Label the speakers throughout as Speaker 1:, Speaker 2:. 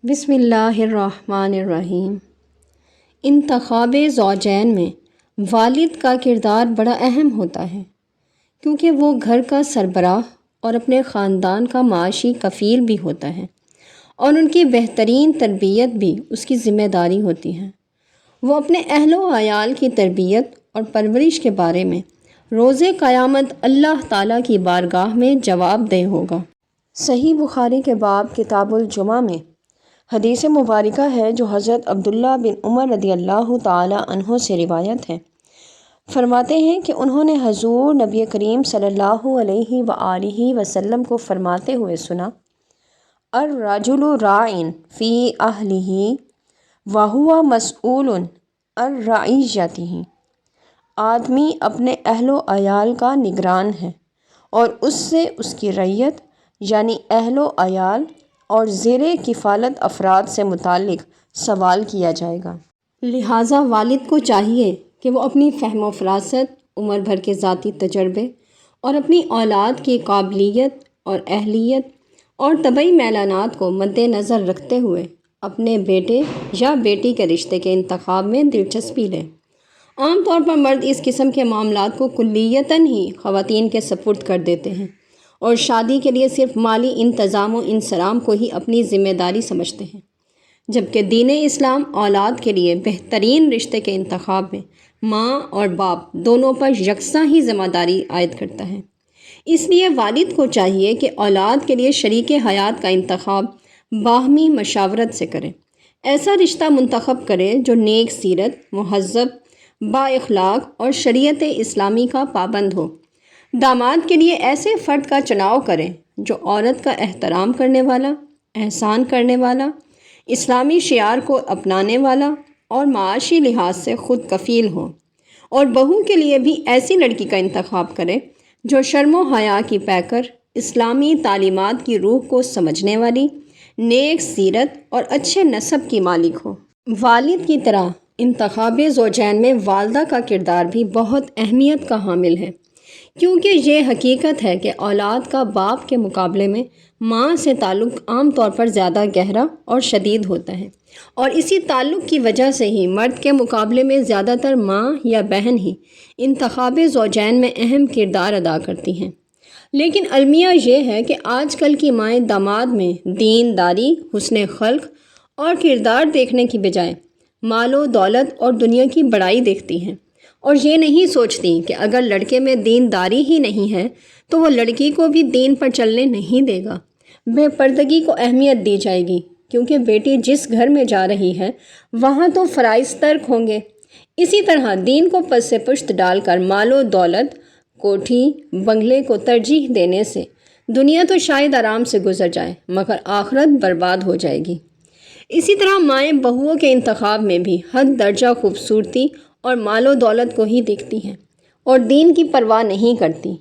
Speaker 1: بسم اللہ الرحمن الرحیم۔ انتخاب زوجین میں والد کا کردار بڑا اہم ہوتا ہے، کیونکہ وہ گھر کا سربراہ اور اپنے خاندان کا معاشی کفیل بھی ہوتا ہے، اور ان کی بہترین تربیت بھی اس کی ذمہ داری ہوتی ہے۔ وہ اپنے اہل و عیال کی تربیت اور پرورش کے بارے میں روز قیامت اللہ تعالیٰ کی بارگاہ میں جواب دہ ہوگا۔ صحیح بخاری کے باب کتاب الجمعہ میں حدیث مبارکہ ہے جو حضرت عبداللہ بن عمر رضی اللہ تعالی عنہ سے روایت ہے۔ فرماتے ہیں کہ انہوں نے حضور نبی کریم صلی اللہ علیہ وآلہ وسلم کو فرماتے ہوئے سنا، الرجل راع فی اہلہ وہو مسئول عن رعیتہ۔ آدمی اپنے اہل و عیال کا نگران ہے اور اس سے اس کی رعیت یعنی اہل و عیال اور زیر کفالت افراد سے متعلق سوال کیا جائے گا۔ لہٰذا والد کو چاہیے کہ وہ اپنی فہم و فراست، عمر بھر کے ذاتی تجربے اور اپنی اولاد کی قابلیت اور اہلیت اور طبعی میلانات کو مد نظر رکھتے ہوئے اپنے بیٹے یا بیٹی کے رشتے کے انتخاب میں دلچسپی لیں۔ عام طور پر مرد اس قسم کے معاملات کو کلیتاً ہی خواتین کے سپرد کر دیتے ہیں اور شادی کے لیے صرف مالی انتظام و انصرام کو ہی اپنی ذمہ داری سمجھتے ہیں، جبکہ دین اسلام اولاد کے لیے بہترین رشتے کے انتخاب میں ماں اور باپ دونوں پر یکساں ہی ذمہ داری عائد کرتا ہے۔ اس لیے والد کو چاہیے کہ اولاد کے لیے شریک حیات کا انتخاب باہمی مشاورت سے کرے، ایسا رشتہ منتخب کرے جو نیک سیرت، مہذب، با اخلاق اور شریعت اسلامی کا پابند ہو۔ داماد کے لیے ایسے فرد کا چناؤ کریں جو عورت کا احترام کرنے والا، احسان کرنے والا، اسلامی شعار کو اپنانے والا اور معاشی لحاظ سے خود کفیل ہو، اور بہو کے لیے بھی ایسی لڑکی کا انتخاب کرے جو شرم و حیا کی پیکر، اسلامی تعلیمات کی روح کو سمجھنے والی، نیک سیرت اور اچھے نسب کی مالک ہو۔ والد کی طرح انتخاب زوجین میں والدہ کا کردار بھی بہت اہمیت کا حامل ہے، کیونکہ یہ حقیقت ہے کہ اولاد کا باپ کے مقابلے میں ماں سے تعلق عام طور پر زیادہ گہرا اور شدید ہوتا ہے، اور اسی تعلق کی وجہ سے ہی مرد کے مقابلے میں زیادہ تر ماں یا بہن ہی انتخاب زوجین میں اہم کردار ادا کرتی ہیں۔ لیکن المیہ یہ ہے کہ آج کل کی مائیں داماد میں دین داری، حسن خلق اور کردار دیکھنے کی بجائے مال و دولت اور دنیا کی بڑائی دیکھتی ہیں، اور یہ نہیں سوچتی کہ اگر لڑکے میں دین داری ہی نہیں ہے تو وہ لڑکی کو بھی دین پر چلنے نہیں دے گا۔ بے پردگی کو اہمیت دی جائے گی، کیونکہ بیٹی جس گھر میں جا رہی ہے وہاں تو فرائض ترک ہوں گے۔ اسی طرح دین کو پس پشت ڈال کر مال و دولت، کوٹھی بنگلے کو ترجیح دینے سے دنیا تو شاید آرام سے گزر جائے مگر آخرت برباد ہو جائے گی۔ اسی طرح مائیں بہوؤں کے انتخاب میں بھی حد درجہ خوبصورتی اور مال و دولت کو ہی دیکھتی ہیں اور دین کی پرواہ نہیں کرتی،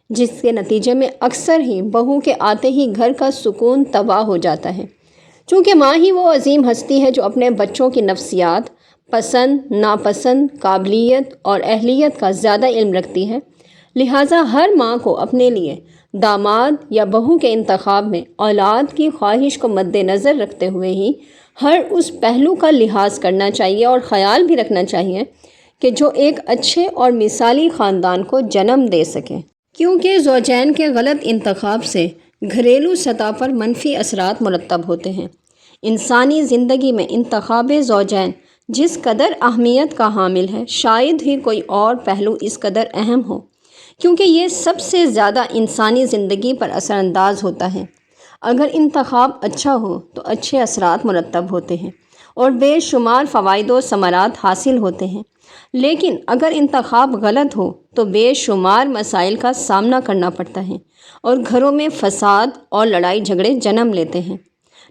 Speaker 1: جس کے نتیجے میں اکثر ہی بہو کے آتے ہی گھر کا سکون تباہ ہو جاتا ہے۔ چونکہ ماں ہی وہ عظیم ہستی ہے جو اپنے بچوں کی نفسیات، پسند، ناپسند، قابلیت اور اہلیت کا زیادہ علم رکھتی ہے، لہٰذا ہر ماں کو اپنے لیے داماد یا بہو کے انتخاب میں اولاد کی خواہش کو مد نظر رکھتے ہوئے ہی ہر اس پہلو کا لحاظ کرنا چاہیے اور خیال بھی رکھنا چاہیے کہ جو ایک اچھے اور مثالی خاندان کو جنم دے سکے، کیونکہ زوجین کے غلط انتخاب سے گھریلو سطح پر منفی اثرات مرتب ہوتے ہیں۔ انسانی زندگی میں انتخاب زوجین جس قدر اہمیت کا حامل ہے، شاید ہی کوئی اور پہلو اس قدر اہم ہو، کیونکہ یہ سب سے زیادہ انسانی زندگی پر اثر انداز ہوتا ہے۔ اگر انتخاب اچھا ہو تو اچھے اثرات مرتب ہوتے ہیں اور بے شمار فوائد و ثمرات حاصل ہوتے ہیں، لیکن اگر انتخاب غلط ہو تو بے شمار مسائل کا سامنا کرنا پڑتا ہے اور گھروں میں فساد اور لڑائی جھگڑے جنم لیتے ہیں۔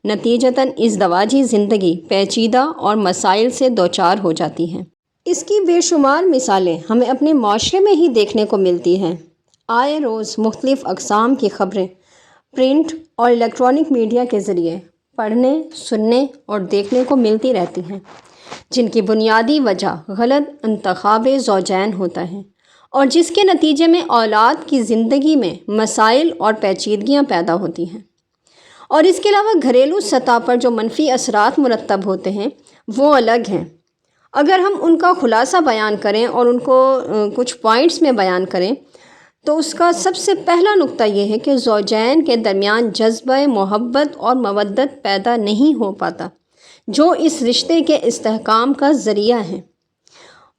Speaker 1: نتیجتاً ازدواجی زندگی پیچیدہ اور مسائل سے دوچار ہو جاتی ہے۔ اس کی بے شمار مثالیں ہمیں اپنے معاشرے میں ہی دیکھنے کو ملتی ہیں۔ آئے روز مختلف اقسام کی خبریں پرنٹ اور الیکٹرانک میڈیا کے ذریعے پڑھنے، سننے اور دیکھنے کو ملتی رہتی ہیں، جن کی بنیادی وجہ غلط انتخاب زوجین ہوتا ہے اور جس کے نتیجے میں اولاد کی زندگی میں مسائل اور پیچیدگیاں پیدا ہوتی ہیں۔ اور اس کے علاوہ گھریلو سطح پر جو منفی اثرات مرتب ہوتے ہیں وہ الگ ہیں۔ اگر ہم ان کا خلاصہ بیان کریں اور ان کو کچھ پوائنٹس میں بیان کریں تو اس کا سب سے پہلا نقطہ یہ ہے کہ زوجین کے درمیان جذبہ محبت اور مودت پیدا نہیں ہو پاتا جو اس رشتے کے استحکام کا ذریعہ ہے۔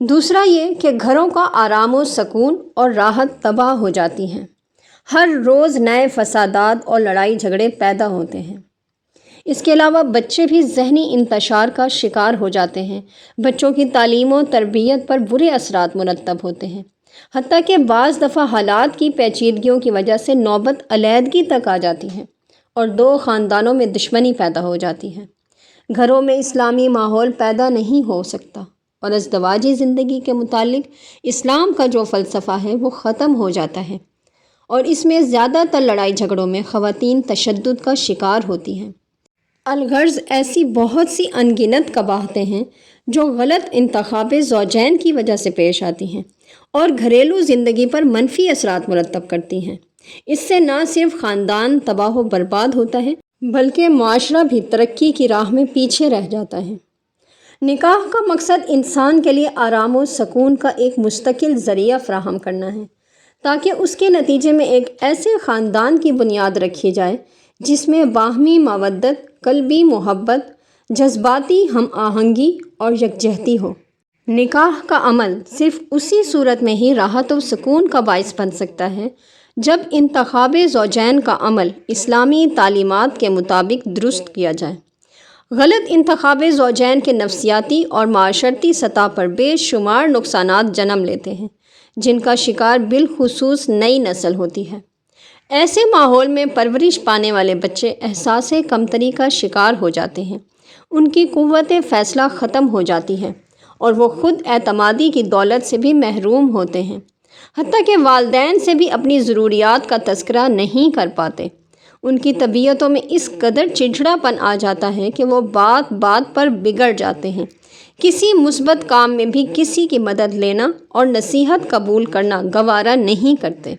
Speaker 1: دوسرا یہ کہ گھروں کا آرام و سکون اور راحت تباہ ہو جاتی ہیں، ہر روز نئے فسادات اور لڑائی جھگڑے پیدا ہوتے ہیں۔ اس کے علاوہ بچے بھی ذہنی انتشار کا شکار ہو جاتے ہیں، بچوں کی تعلیم و تربیت پر برے اثرات مرتب ہوتے ہیں، حتیٰ کہ بعض دفعہ حالات کی پیچیدگیوں کی وجہ سے نوبت علیحدگی تک آ جاتی ہے اور دو خاندانوں میں دشمنی پیدا ہو جاتی ہے۔ گھروں میں اسلامی ماحول پیدا نہیں ہو سکتا اور ازدواجی زندگی کے متعلق اسلام کا جو فلسفہ ہے وہ ختم ہو جاتا ہے، اور اس میں زیادہ تر لڑائی جھگڑوں میں خواتین تشدد کا شکار ہوتی ہیں۔ الغرض ایسی بہت سی انگنت قباحتیں ہیں جو غلط انتخاب زوجین کی وجہ سے پیش آتی ہیں اور گھریلو زندگی پر منفی اثرات مرتب کرتی ہیں۔ اس سے نہ صرف خاندان تباہ و برباد ہوتا ہے بلکہ معاشرہ بھی ترقی کی راہ میں پیچھے رہ جاتا ہے۔ نکاح کا مقصد انسان کے لیے آرام و سکون کا ایک مستقل ذریعہ فراہم کرنا ہے تاکہ اس کے نتیجے میں ایک ایسے خاندان کی بنیاد رکھی جائے جس میں باہمی مودت، قلبی محبت، جذباتی ہم آہنگی اور یکجہتی ہو۔ نکاح کا عمل صرف اسی صورت میں ہی راحت و سکون کا باعث بن سکتا ہے جب انتخاب زوجین کا عمل اسلامی تعلیمات کے مطابق درست کیا جائے۔ غلط انتخاب زوجین کے نفسیاتی اور معاشرتی سطح پر بے شمار نقصانات جنم لیتے ہیں جن کا شکار بالخصوص نئی نسل ہوتی ہے۔ ایسے ماحول میں پرورش پانے والے بچے احساس کمتری کا شکار ہو جاتے ہیں، ان کی قوت فیصلہ ختم ہو جاتی ہے اور وہ خود اعتمادی کی دولت سے بھی محروم ہوتے ہیں، حتیٰ کہ والدین سے بھی اپنی ضروریات کا تذکرہ نہیں کر پاتے۔ ان کی طبیعتوں میں اس قدر چڑچڑا پن آ جاتا ہے کہ وہ بات بات پر بگڑ جاتے ہیں، کسی مثبت کام میں بھی کسی کی مدد لینا اور نصیحت قبول کرنا گوارا نہیں کرتے۔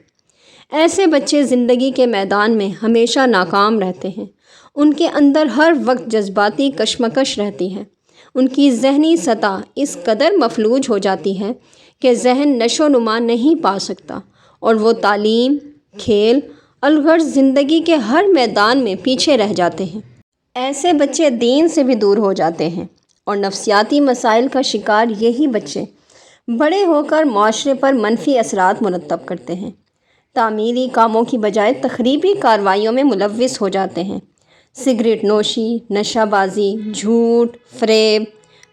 Speaker 1: ایسے بچے زندگی کے میدان میں ہمیشہ ناکام رہتے ہیں، ان کے اندر ہر وقت جذباتی کشمکش رہتی ہے، ان کی ذہنی سطح اس قدر مفلوج ہو جاتی ہے کہ ذہن نشو و نما نہیں پا سکتا اور وہ تعلیم، کھیل، الغرض زندگی کے ہر میدان میں پیچھے رہ جاتے ہیں۔ ایسے بچے دین سے بھی دور ہو جاتے ہیں اور نفسیاتی مسائل کا شکار یہی بچے بڑے ہو کر معاشرے پر منفی اثرات مرتب کرتے ہیں، تعمیری کاموں کی بجائے تخریبی کارروائیوں میں ملوث ہو جاتے ہیں، سگریٹ نوشی، نشہ بازی، جھوٹ، فریب،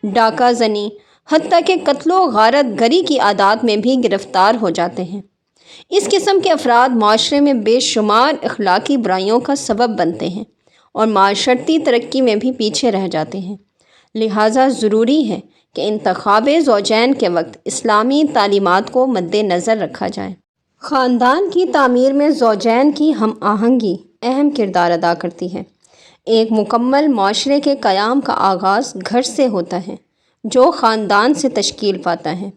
Speaker 1: ڈاکہ زنی، حتیٰ کہ قتل و غارت گری کی عادات میں بھی گرفتار ہو جاتے ہیں۔ اس قسم کے افراد معاشرے میں بے شمار اخلاقی برائیوں کا سبب بنتے ہیں اور معاشرتی ترقی میں بھی پیچھے رہ جاتے ہیں۔ لہٰذا ضروری ہے کہ انتخاب زوجین کے وقت اسلامی تعلیمات کو مد نظر رکھا جائے۔ خاندان کی تعمیر میں زوجین کی ہم آہنگی اہم کردار ادا کرتی ہے۔ ایک مکمل معاشرے کے قیام کا آغاز گھر سے ہوتا ہے جو خاندان سے تشکیل پاتا ہے۔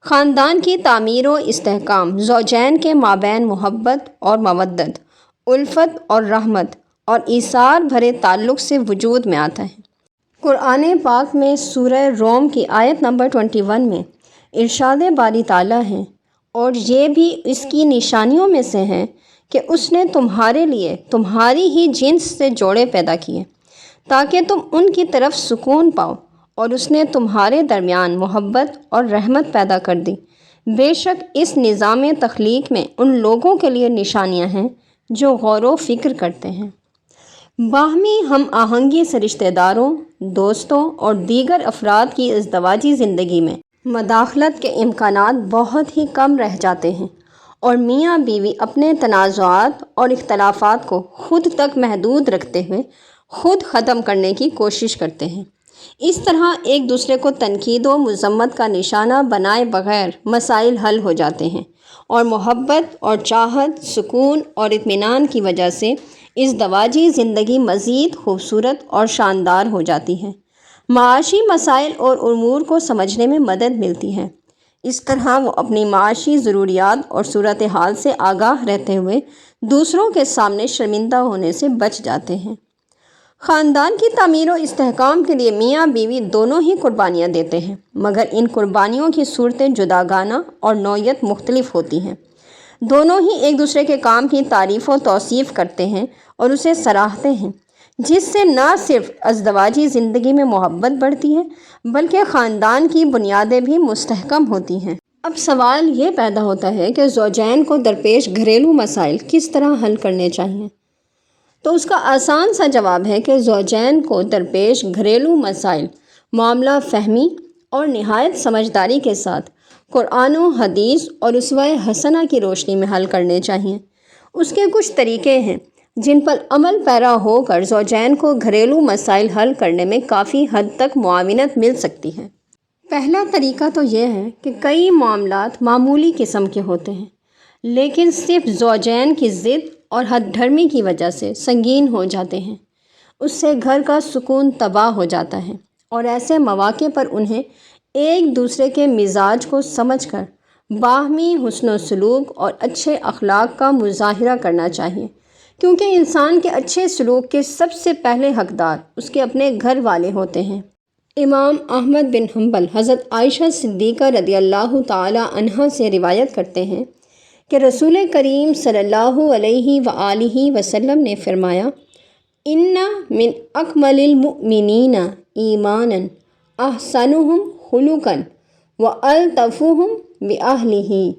Speaker 1: خاندان کی تعمیر و استحکام زوجین کے مابین محبت اور مودت، الفت اور رحمت اور ایثار بھرے تعلق سے وجود میں آتا ہے۔ قرآن پاک میں سورہ روم کی آیت نمبر 21 میں ارشاد باری تعالیٰ ہے، اور یہ بھی اس کی نشانیوں میں سے ہیں کہ اس نے تمہارے لیے تمہاری ہی جنس سے جوڑے پیدا کیے تاکہ تم ان کی طرف سکون پاؤ، اور اس نے تمہارے درمیان محبت اور رحمت پیدا کر دی۔ بے شک اس نظام تخلیق میں ان لوگوں کے لیے نشانیاں ہیں جو غور و فکر کرتے ہیں۔ باہمی ہم آہنگی سے رشتہ داروں، دوستوں اور دیگر افراد کی ازدواجی زندگی میں مداخلت کے امکانات بہت ہی کم رہ جاتے ہیں اور میاں بیوی اپنے تنازعات اور اختلافات کو خود تک محدود رکھتے ہوئے خود ختم کرنے کی کوشش کرتے ہیں۔ اس طرح ایک دوسرے کو تنقید و مذمت کا نشانہ بنائے بغیر مسائل حل ہو جاتے ہیں اور محبت اور چاہت، سکون اور اطمینان کی وجہ سے ازدواجی زندگی مزید خوبصورت اور شاندار ہو جاتی ہے۔ معاشی مسائل اور امور کو سمجھنے میں مدد ملتی ہے۔ اس طرح وہ اپنی معاشی ضروریات اور صورتحال سے آگاہ رہتے ہوئے دوسروں کے سامنے شرمندہ ہونے سے بچ جاتے ہیں۔ خاندان کی تعمیر و استحکام کے لیے میاں بیوی دونوں ہی قربانیاں دیتے ہیں، مگر ان قربانیوں کی صورتیں جداگانہ اور نوعیت مختلف ہوتی ہیں۔ دونوں ہی ایک دوسرے کے کام کی تعریف و توصیف کرتے ہیں اور اسے سراہتے ہیں، جس سے نہ صرف ازدواجی زندگی میں محبت بڑھتی ہے بلکہ خاندان کی بنیادیں بھی مستحکم ہوتی ہیں۔ اب سوال یہ پیدا ہوتا ہے کہ زوجین کو درپیش گھریلو مسائل کس طرح حل کرنے چاہئیں؟ تو اس کا آسان سا جواب ہے کہ زوجین کو درپیش گھریلو مسائل معاملہ فہمی اور نہایت سمجھداری کے ساتھ قرآن و حدیث اور اسوہ حسنہ کی روشنی میں حل کرنے چاہئیں۔ اس کے کچھ طریقے ہیں جن پر عمل پیرا ہو کر زوجین کو گھریلو مسائل حل کرنے میں کافی حد تک معاونت مل سکتی ہے۔ پہلا طریقہ تو یہ ہے کہ کئی معاملات معمولی قسم کے ہوتے ہیں لیکن صرف زوجین کی ضد اور ہٹ دھرمی کی وجہ سے سنگین ہو جاتے ہیں۔ اس سے گھر کا سکون تباہ ہو جاتا ہے اور ایسے مواقع پر انہیں ایک دوسرے کے مزاج کو سمجھ کر باہمی حسن و سلوک اور اچھے اخلاق کا مظاہرہ کرنا چاہیے، کیونکہ انسان کے اچھے سلوک کے سب سے پہلے حقدار اس کے اپنے گھر والے ہوتے ہیں۔ امام احمد بن حنبل حضرت عائشہ صدیقہ رضی اللہ تعالی عنہا سے روایت کرتے ہیں کہ رسول کریم صلی اللہ علیہ وآلہ وسلم نے فرمایا، ان من اکمل المؤمنین ایمانا احسنہم خلقا والطفہم باہلہ،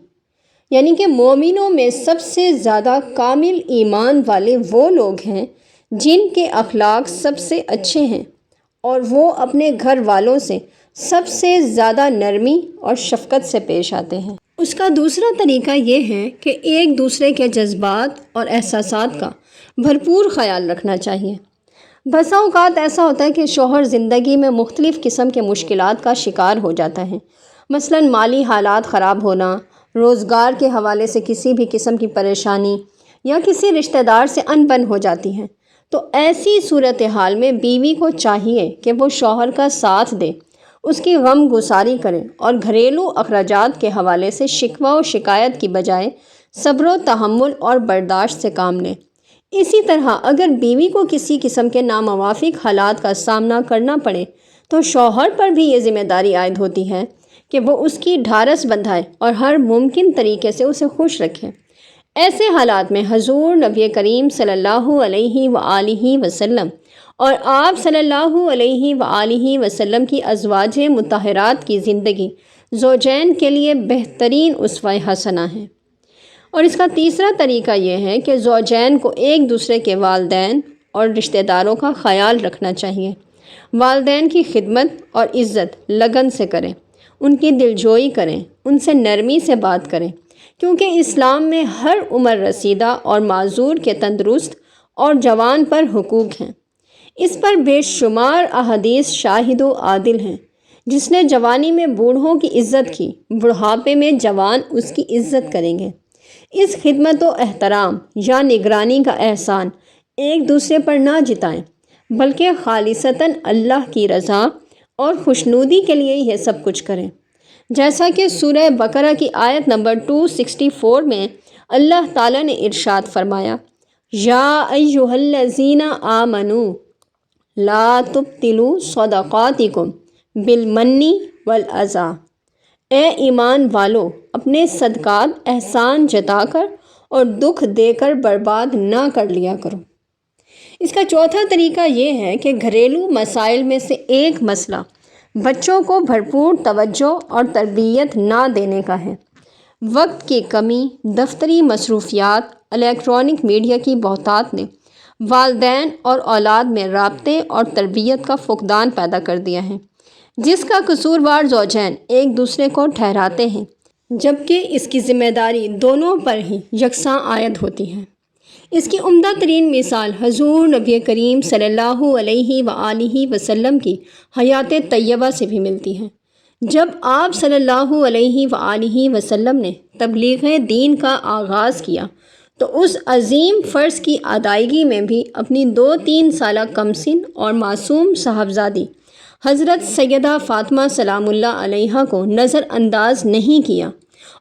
Speaker 1: یعنی کہ مومنوں میں سب سے زیادہ کامل ایمان والے وہ لوگ ہیں جن کے اخلاق سب سے اچھے ہیں اور وہ اپنے گھر والوں سے سب سے زیادہ نرمی اور شفقت سے پیش آتے ہیں۔ اس کا دوسرا طریقہ یہ ہے کہ ایک دوسرے کے جذبات اور احساسات کا بھرپور خیال رکھنا چاہیے۔ بسا اوقات ایسا ہوتا ہے کہ شوہر زندگی میں مختلف قسم کے مشکلات کا شکار ہو جاتا ہے، مثلاً مالی حالات خراب ہونا، روزگار کے حوالے سے کسی بھی قسم کی پریشانی یا کسی رشتہ دار سے انبن ہو جاتی ہے۔ تو ایسی صورتحال میں بیوی کو چاہیے کہ وہ شوہر کا ساتھ دے، اس کی غم گساری کرے اور گھریلو اخراجات کے حوالے سے شکوہ و شکایت کی بجائے صبر و تحمل اور برداشت سے کام لے۔ اسی طرح اگر بیوی کو کسی قسم کے ناموافق حالات کا سامنا کرنا پڑے تو شوہر پر بھی یہ ذمہ داری عائد ہوتی ہے کہ وہ اس کی ڈھارس بندھائے اور ہر ممکن طریقے سے اسے خوش رکھے۔ ایسے حالات میں حضور نبی کریم صلی اللہ علیہ وآلہ وسلم اور آپ صلی اللہ علیہ وآلہ وسلم کی ازواج مطہرات کی زندگی زوجین کے لیے بہترین اسوہ حسنہ ہے۔ اور اس کا تیسرا طریقہ یہ ہے کہ زوجین کو ایک دوسرے کے والدین اور رشتہ داروں کا خیال رکھنا چاہیے۔ والدین کی خدمت اور عزت لگن سے کریں، ان کی دلجوئی کریں، ان سے نرمی سے بات کریں، کیونکہ اسلام میں ہر عمر رسیدہ اور معذور کے تندرست اور جوان پر حقوق ہیں۔ اس پر بے شمار احادیث شاہد و عادل ہیں۔ جس نے جوانی میں بوڑھوں کی عزت کی، بڑھاپے میں جوان اس کی عزت کریں گے۔ اس خدمت و احترام یا نگرانی کا احسان ایک دوسرے پر نہ جتائیں بلکہ خالصتاً اللہ کی رضا اور خوشنودی کے لیے یہ سب کچھ کریں، جیسا کہ سورہ بقرہ کی آیت نمبر 264 میں اللہ تعالیٰ نے ارشاد فرمایا، یا ایھا الذین آمنوا لا تبطلوا صدقاتکم بالمن والاذی، اے ایمان والو اپنے صدقات احسان جتا کر اور دکھ دے کر برباد نہ کر لیا کرو۔ اس کا چوتھا طریقہ یہ ہے کہ گھریلو مسائل میں سے ایک مسئلہ بچوں کو بھرپور توجہ اور تربیت نہ دینے کا ہے۔ وقت کی کمی، دفتری مصروفیات، الیکٹرانک میڈیا کی بہتات نے والدین اور اولاد میں رابطے اور تربیت کا فقدان پیدا کر دیا ہے، جس کا قصوروار زوجین ایک دوسرے کو ٹھہراتے ہیں، جبکہ اس کی ذمہ داری دونوں پر ہی یکساں عائد ہوتی ہے۔ اس کی عمدہ ترین مثال حضور نبی کریم صلی اللہ علیہ وآلہ وسلم کی حیات طیبہ سے بھی ملتی ہے۔ جب آپ صلی اللہ علیہ وآلہ وسلم نے تبلیغ دین کا آغاز کیا تو اس عظیم فرض کی ادائیگی میں بھی اپنی 2-3 سالہ کمسن اور معصوم صاحبزادی حضرت سیدہ فاطمہ سلام اللہ علیہا کو نظر انداز نہیں کیا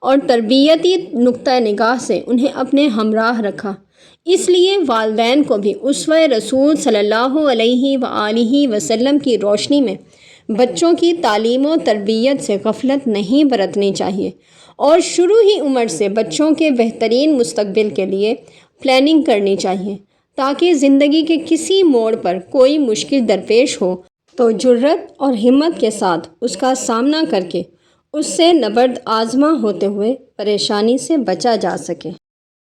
Speaker 1: اور تربیتی نقطہ نگاہ سے انہیں اپنے ہمراہ رکھا۔ اس لیے والدین کو بھی اسوہ رسول صلی اللہ علیہ وآلہ وسلم کی روشنی میں بچوں کی تعلیم و تربیت سے غفلت نہیں برتنی چاہیے اور شروع ہی عمر سے بچوں کے بہترین مستقبل کے لیے پلاننگ کرنی چاہیے، تاکہ زندگی کے کسی موڑ پر کوئی مشکل درپیش ہو تو جرأت اور ہمت کے ساتھ اس کا سامنا کر کے اس سے نبرد آزما ہوتے ہوئے پریشانی سے بچا جا سکے۔